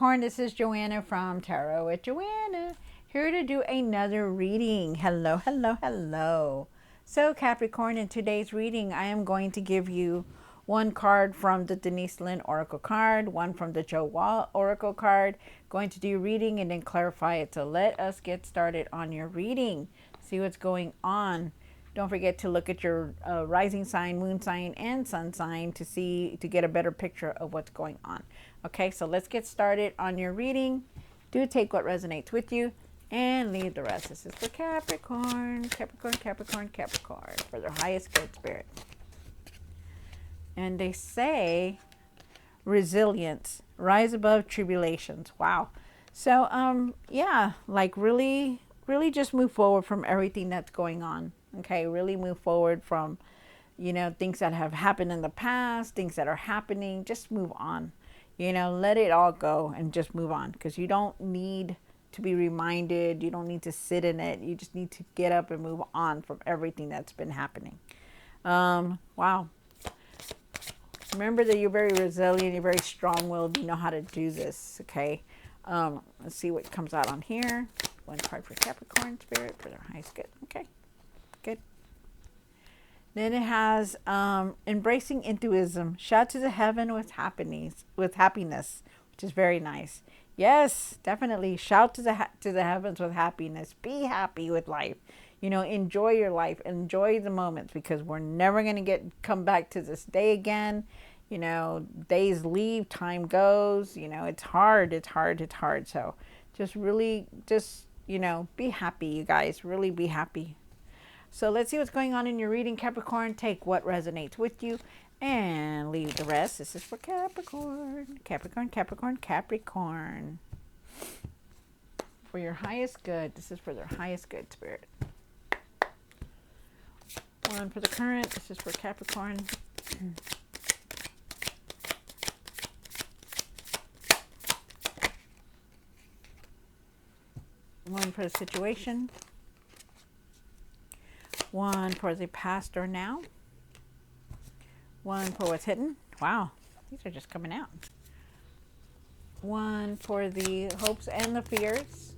Capricorn, this is Joanna from Tarot with Joanna, here to do another reading. Hello, hello, hello. So Capricorn, in today's reading, I am going to give you one card from the Denise Lynn Oracle card, one from the Joe Wall Oracle card. Going to do reading and then clarify it. So let us get started on your reading. See what's going on. Don't forget to look at your rising sign, moon sign, and sun sign to get a better picture of what's going on. Okay, so let's get started on your reading. Do take what resonates with you and leave the rest. This is for Capricorn, Capricorn, Capricorn, Capricorn, for their highest good spirit. And they say resilience, rise above tribulations. Wow. So, yeah, like really just move forward from everything that's going on. Okay, really move forward from, things that have happened in the past, things that are happening. Just move on. Let it all go and just move on, because you don't need to be reminded. You don't need to sit in it. You just need to get up and move on from everything that's been happening. Wow. Remember that you're very resilient. You're very strong-willed. You know how to do this, okay? Let's see what comes out on here. One card for Capricorn spirit for their highest good. Okay, good. Then it has embracing intuition. Shout to the heaven with happiness, which is very nice. Yes, definitely. Shout to the heavens with happiness. Be happy with life. Enjoy your life. Enjoy the moments, because we're never going to come back to this day again. Days leave, time goes. It's hard. It's hard. So just really, be happy, you guys. Really be happy. So let's see what's going on in your reading, Capricorn. Take what resonates with you and leave the rest. This is for Capricorn. Capricorn, Capricorn, Capricorn. For your highest good. This is for their highest good spirit. One for the current. This is for Capricorn. One for the situation. One for the past or now. One for what's hidden. Wow, these are just coming out. One for the hopes and the fears.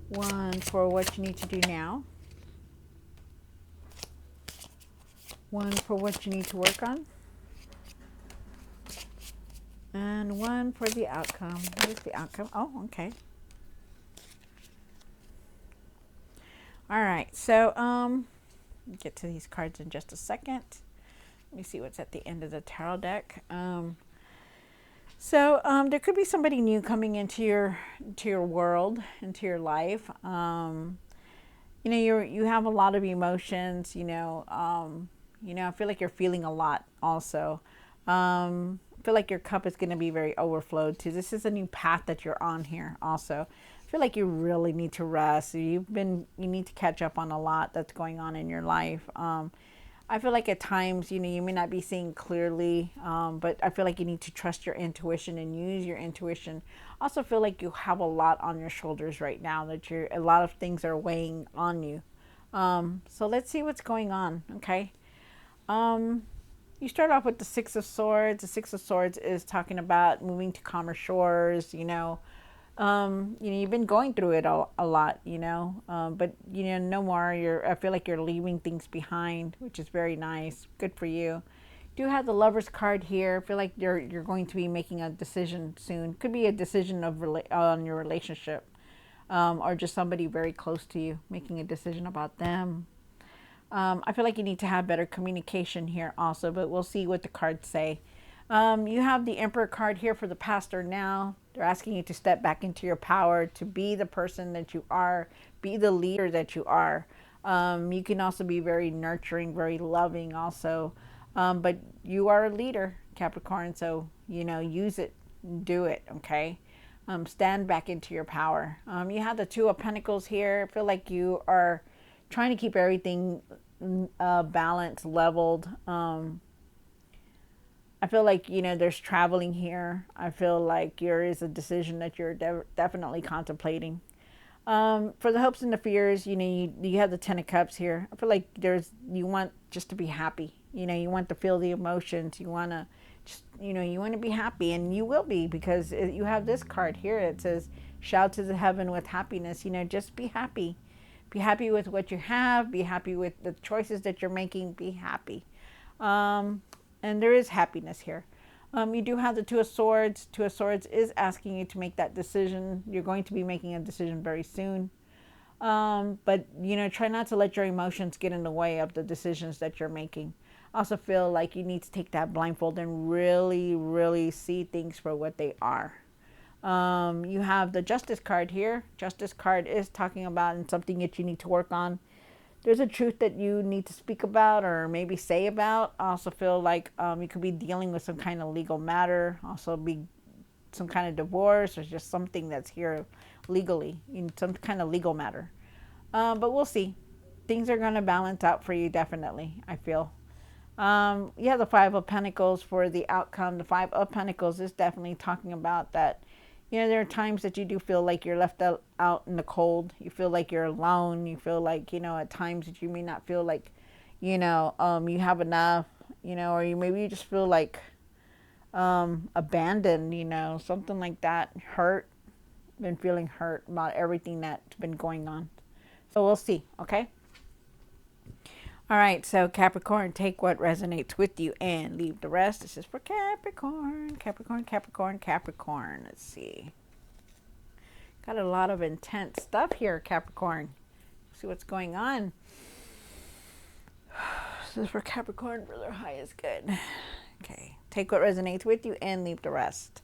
One for what you need to do now. One for what you need to work on. And one for the outcome. What is the outcome? Oh, okay. All right, so get to these cards in just a second. Let me see what's at the end of the tarot deck. So there could be somebody new coming into your world, into your life. You have a lot of emotions. I feel like you're feeling a lot. Also, I feel like your cup is going to be very overflowed too. This is a new path that you're on here. Also, I feel like you really need to rest. You need to catch up on a lot that's going on in your life. I feel like at times, you may not be seeing clearly, but I feel like you need to trust your intuition and use your intuition. Also feel like you have a lot on your shoulders right now, that a lot of things are weighing on you. So let's see what's going on. Okay. You start off with the Six of Swords. The Six of Swords is talking about moving to calmer shores. You've been going through it a lot, but no more. I feel like you're leaving things behind, which is very nice. Good for you. Do have the Lover's card here. I feel like you're going to be making a decision soon. Could be a decision on your relationship, or just somebody very close to you, making a decision about them. I feel like you need to have better communication here also, but we'll see what the cards say. You have the Emperor card here for the past or now. They're asking you to step back into your power, to be the person that you are, be the leader that you are. You can also be very nurturing, very loving also. But you are a leader, Capricorn, so, use it, do it, okay? Stand back into your power. You have the Two of Pentacles here. I feel like you are trying to keep everything balanced, leveled. I feel like, there's traveling here. I feel like there is a decision that you're definitely contemplating. For the hopes and the fears, you have the Ten of Cups here. I feel like you want just to be happy. You want to feel the emotions. You want to just, you want to be happy, and you will be, because you have this card here. It says, shout to the heaven with happiness. Just be happy. Be happy with what you have. Be happy with the choices that you're making. Be happy. And there is happiness here. You do have the Two of Swords. Two of Swords is asking you to make that decision. You're going to be making a decision very soon. But, try not to let your emotions get in the way of the decisions that you're making. I also feel like you need to take that blindfold and really, really see things for what they are. You have the Justice card here. Justice card is talking about and something that you need to work on. There's a truth that you need to speak about or maybe say about. I also feel like you could be dealing with some kind of legal matter. Also be some kind of divorce or just something that's here legally, in some kind of legal matter. But we'll see. Things are going to balance out for you, definitely, I feel. Yeah, the Five of Pentacles for the outcome. The Five of Pentacles is definitely talking about that. There are times that you do feel like you're left out in the cold. You feel like you're alone. You feel like, at times that you may not feel like, you have enough, or you just feel like abandoned, something like that. Hurt. Been feeling hurt about everything that's been going on. So we'll see, okay? All right, so Capricorn, take what resonates with you and leave the rest. This is for Capricorn, Capricorn, Capricorn, Capricorn. Let's see. Got a lot of intense stuff here, Capricorn. See what's going on. This is for Capricorn, brother. High is good. Okay, take what resonates with you and leave the rest.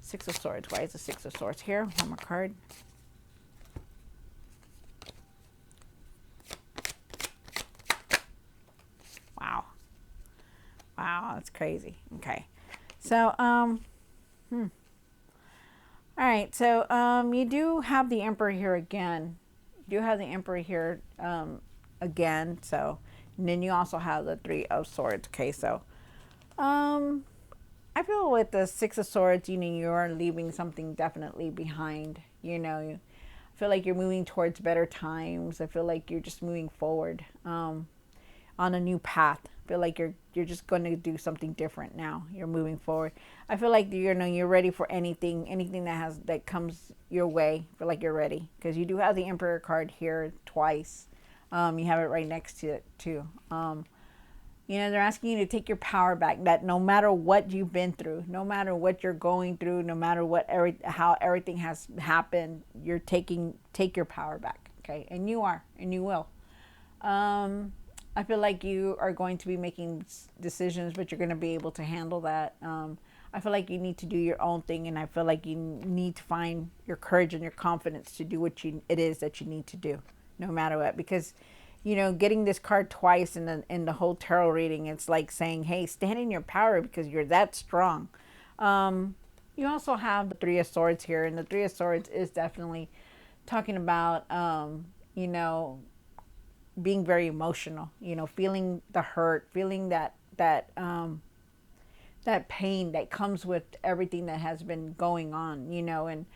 Six of Swords. Why is the Six of Swords here? One more card. Wow, that's crazy. Okay. So, all right. So, you do have the Emperor here again. You do have the Emperor here again. So, and then you also have the Three of Swords. Okay. So, I feel with the Six of Swords, you are leaving something definitely behind. I feel like you're moving towards better times. I feel like you're just moving forward on a new path. I feel like you're just going to do something different now. You're moving forward. I feel like you're ready for anything that comes your way. I feel like you're ready, because you do have the Emperor card here twice. You have it right next to it too. They're asking you to take your power back. That no matter what you've been through, no matter what you're going through, no matter how everything has happened, take your power back. Okay, and you are, and you will. I feel like you are going to be making decisions, but you're going to be able to handle that. I feel like you need to do your own thing, and I feel like you need to find your courage and your confidence to do what it is that you need to do, no matter what. Because, getting this card twice in the whole tarot reading, it's like saying, hey, stand in your power because you're that strong. You also have the Three of Swords here, and the Three of Swords is definitely talking about, being very emotional, feeling the hurt, feeling that pain that comes with everything that has been going on, and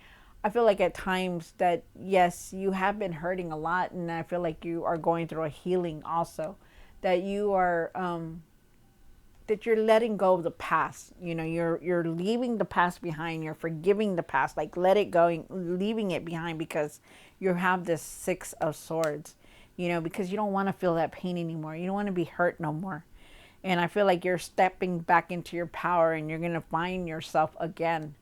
I feel like at times that, yes, you have been hurting a lot, and I feel like you are going through a healing also, that you are, that you're letting go of the past, you're leaving the past behind, you're forgiving the past, like let it go, leaving it behind, because you have this Six of Swords. Because you don't want to feel that pain anymore. You don't want to be hurt no more. And I feel like you're stepping back into your power, and you're going to find yourself again.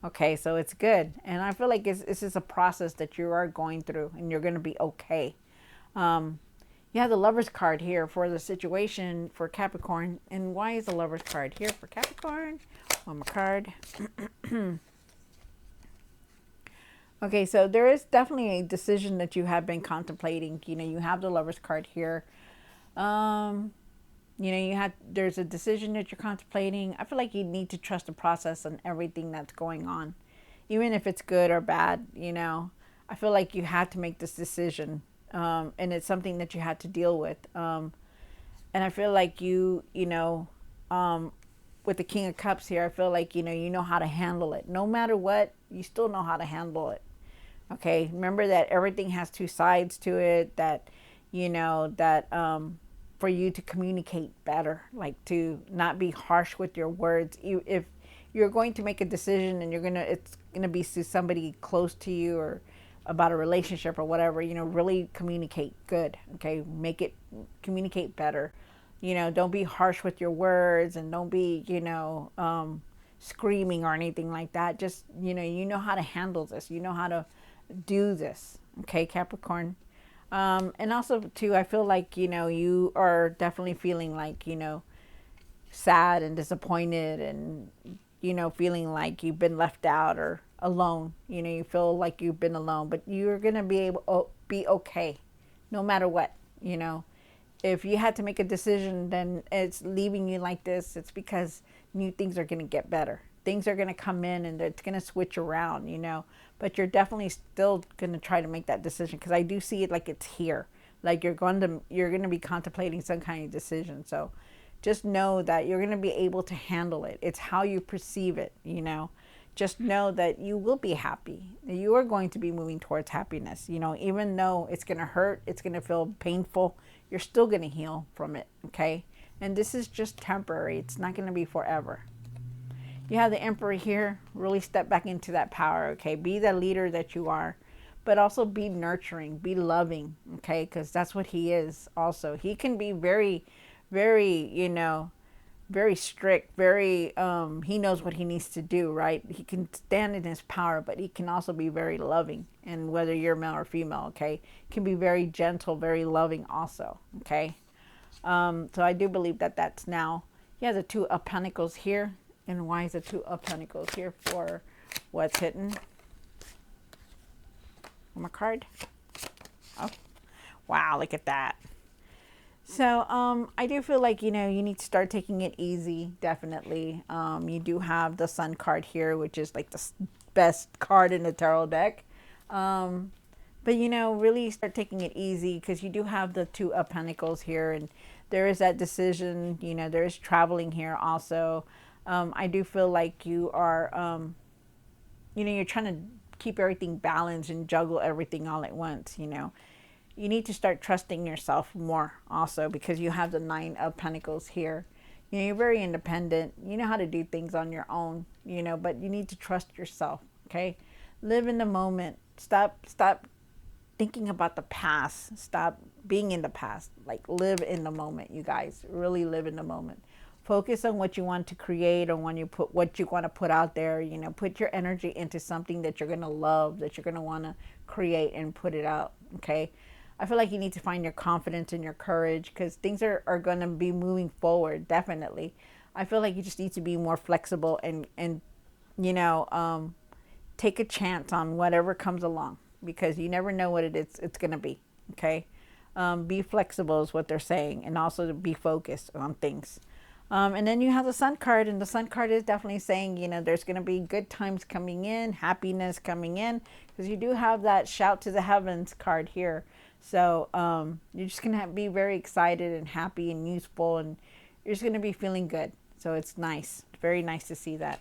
Okay, so it's good. And I feel like this is a process that you are going through, and you're going to be okay. You have the Lover's card here for the situation for Capricorn. And why is the Lover's card here for Capricorn? One more card. Okay, so there is definitely a decision that you have been contemplating. You have the Lover's card here. There's a decision that you're contemplating. I feel like you need to trust the process and everything that's going on, even if it's good or bad. I feel like you had to make this decision, and it's something that you had to deal with. And I feel like with the King of Cups here, I feel like you know how to handle it. No matter what, you still know how to handle it. Okay, remember that everything has two sides to it, that for you to communicate better, like to not be harsh with your words. If you're going to make a decision and it's gonna be to somebody close to you or about a relationship or whatever, really communicate good. Okay, make it communicate better. Don't be harsh with your words, and don't be screaming or anything like that. Just how to handle this. You know how to do this. Okay, Capricorn. And also too, I feel like you are definitely feeling like sad and disappointed, and feeling like you've been left out or alone. You feel like you've been alone, but you're gonna be okay, no matter what. If you had to make a decision, then it's leaving you like this. It's because new things are gonna get better. Things are gonna come in, and it's gonna switch around. But you're definitely still gonna try to make that decision, because I do see it like it's here. Like you're gonna be contemplating some kind of decision. So just know that you're going to be able to handle it. It's how you perceive it. Just know that you will be happy. You are going to be moving towards happiness. Even though it's going to hurt, it's going to feel painful, you're still going to heal from it. Okay. And this is just temporary. It's not going to be forever. You have the Emperor here. Really step back into that power. Okay. Be the leader that you are, but also be nurturing, be loving. Okay. Because that's what he is also. He can be very, very strict, very, he knows what he needs to do, right? He can stand in his power, but he can also be very loving. And whether you're male or female, okay, can be very gentle, very loving also, okay? So I do believe that that's now, yeah, the Two of Pentacles here. And why is the Two of Pentacles here for what's hidden? On my card. Oh, wow, look at that. So I do feel like, you need to start taking it easy, definitely. You do have the Sun card here, which is like the best card in the tarot deck. But, really start taking it easy, because you do have the Two of Pentacles here, and there is that decision, there is traveling here also. I do feel like you are, you're trying to keep everything balanced and juggle everything all at once, You need to start trusting yourself more also, because you have the Nine of Pentacles here. You're very independent. You know how to do things on your own, but you need to trust yourself, okay? Live in the moment. Stop thinking about the past. Stop being in the past. Like, live in the moment, you guys. Really live in the moment. Focus on what you want to create, or when you put what you want to put out there. Put your energy into something that you're going to love, that you're going to want to create and put it out, okay? I feel like you need to find your confidence and your courage, because things are going to be moving forward, definitely. I feel like you just need to be more flexible and take a chance on whatever comes along, because you never know what it's going to be, okay? Be flexible is what they're saying, and also to be focused on things. And then you have the Sun card, and the Sun card is definitely saying, there's going to be good times coming in, happiness coming in, because you do have that Shout to the Heavens card here. So you're just going to be very excited and happy and useful, and you're just going to be feeling good. So it's nice. Very nice to see that.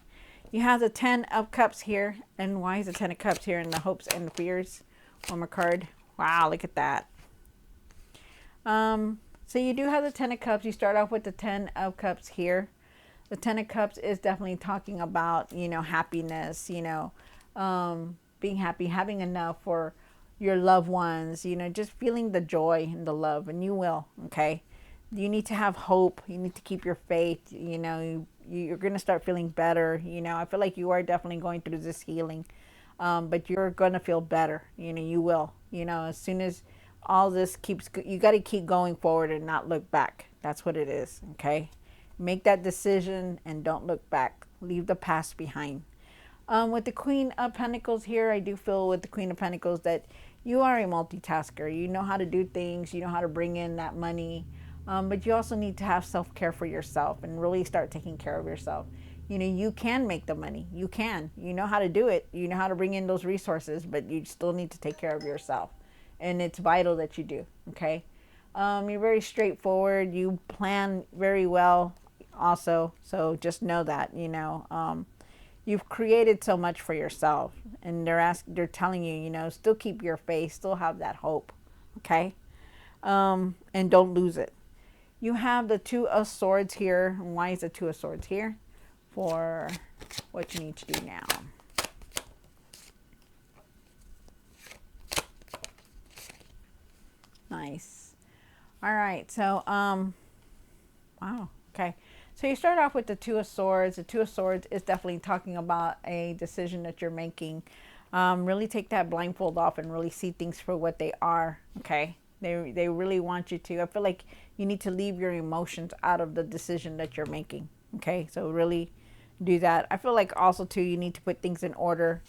You have the 10 of Cups here. And why is the 10 of Cups here in the hopes and the fears? One more card. Wow, look at that. So you do have the 10 of Cups. You start off with the 10 of Cups here. The 10 of Cups is definitely talking about, happiness, being happy, having enough for your loved ones, just feeling the joy and the love, and you will, okay? You need to have hope. You need to keep your faith. You're going to start feeling better. I feel like you are definitely going through this healing, but you're going to feel better. You will, as soon as all this you got to keep going forward and not look back. That's what it is, okay? Make that decision and don't look back. Leave the past behind. With the Queen of Pentacles here, I do feel with the Queen of Pentacles that you are a multitasker. You know how to do things. You know how to bring in that money. But you also need to have self-care for yourself and really start taking care of yourself. You can make the money. You can. You know how to do it. You know how to bring in those resources, but you still need to take care of yourself. And it's vital that you do, okay? You're very straightforward. You plan very well also. So just know that, you've created so much for yourself, and they're telling you, still keep your faith, still have that hope, okay? And don't lose it. You have the Two of Swords here. Why is the Two of Swords here? For what you need to do now. Nice. All right. So, wow. Okay. So you start off with the Two of Swords. The Two of Swords is definitely talking about a decision that you're making. Really take that blindfold off and really see things for what they are. Okay. They really want you to. I feel like you need to leave your emotions out of the decision that you're making. Okay. So really do that. I feel like also too, you need to put things in order.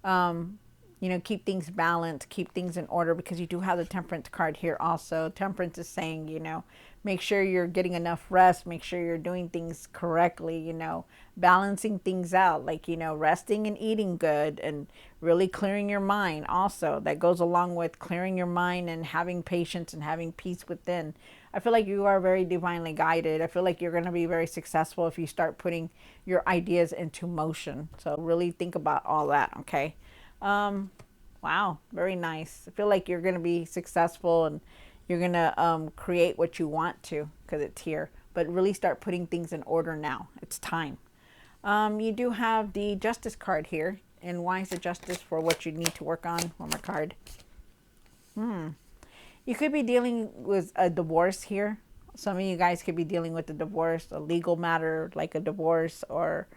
You know, keep things balanced, keep things in order, because you do have the Temperance card here also. Temperance is saying, you know, make sure you're getting enough rest, make sure you're doing things correctly, you know, balancing things out, like, you know, resting and eating good and really clearing your mind also. That goes along with clearing your mind and having patience and having peace within. I feel like you are very divinely guided. I feel like you're going to be very successful if you start putting your ideas into motion. So really think about all that, okay? Wow, very nice. I feel like you're going to be successful and you're going to create what you want to, because it's here. But really start putting things in order now. It's time. You do have the Justice card here. And why is the Justice? For what you need to work on. One more card. You could be dealing with a divorce here. Some of you guys could be dealing with a divorce, a legal matter like a divorce, or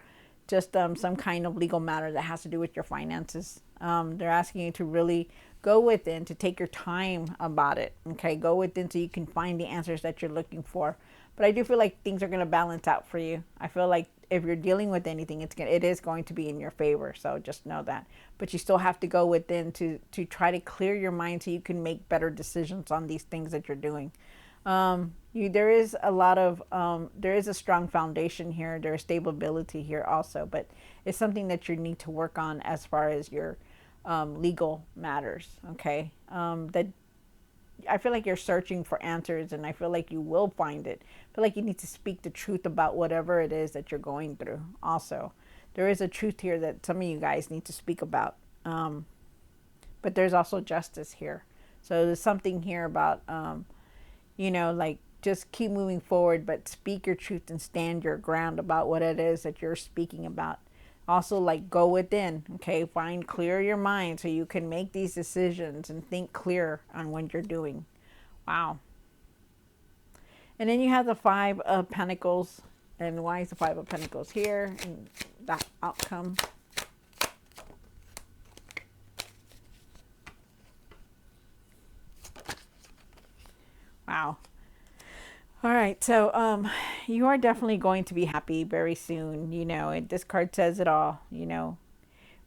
just some kind of legal matter that has to do with your finances. They're asking you to really go within, to take your time about it. Okay, go within so you can find the answers that you're looking for. But I do feel like things are going to balance out for you. I feel like if you're dealing with anything, it is going to be in your favor. So just know that. But you still have to go within to try to clear your mind so you can make better decisions on these things that you're doing. There is a lot of there is a strong foundation here. There's stability here also, but it's something that you need to work on as far as your legal matters. Okay, that I feel like you're searching for answers, and I feel like you will find it. I feel like you need to speak the truth about whatever it is that you're going through. Also, there is a truth here that some of you guys need to speak about. But there's also justice here. So there's something here about you know, like, just keep moving forward, but speak your truth and stand your ground about what it is that you're speaking about. Also, like, go within, okay? Clear your mind so you can make these decisions and think clear on what you're doing. Wow. And then you have the Five of Pentacles. And why is the Five of Pentacles here? And that outcome. Wow. All right, so you are definitely going to be happy very soon. You know, this card says it all. You know,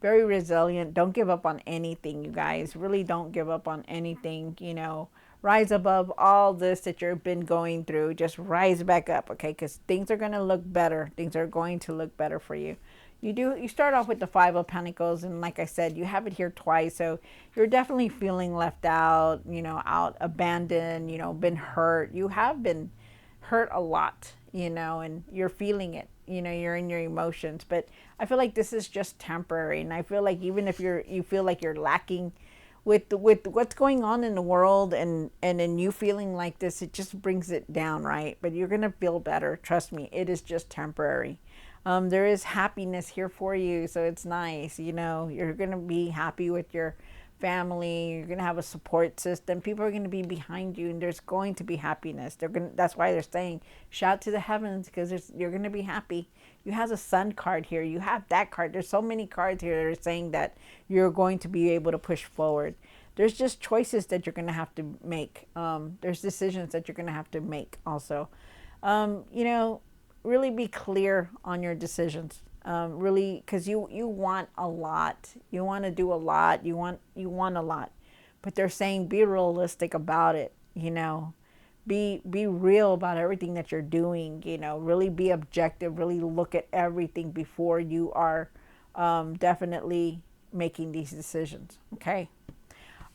very resilient. Don't give up on anything, you guys. Really don't give up on anything. You know, rise above all this that you've been going through. Just rise back up, okay? Because things are going to look better. Things are going to look better for you. You start off with the Five of Pentacles, and like I said, you have it here twice, so you're definitely feeling left out, you know, abandoned, you know, been hurt. You have been hurt a lot, you know, and you're feeling it, you know, you're in your emotions. But I feel like this is just temporary, and I feel like even if you feel like you're lacking with what's going on in the world, and in you feeling like this, it just brings it down, right? But you're gonna feel better, trust me. It is just temporary. There is happiness here for you, so it's nice. You know, you're going to be happy with your family. You're going to have a support system. People are going to be behind you, and there's going to be happiness. That's why they're saying, shout to the heavens, because you're going to be happy. You have a Sun card here. You have that card. There's so many cards here that are saying that you're going to be able to push forward. There's just choices that you're going to have to make. There's decisions that you're going to have to make also. You know, really be clear on your decisions. Really, because you want a lot. You want to do a lot. You want a lot. But they're saying be realistic about it, you know. Be real about everything that you're doing, you know. Really be objective. Really look at everything before you are definitely making these decisions, okay?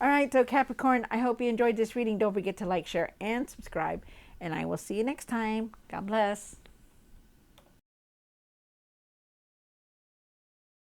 All right, so Capricorn, I hope you enjoyed this reading. Don't forget to like, share, and subscribe. And I will see you next time. God bless.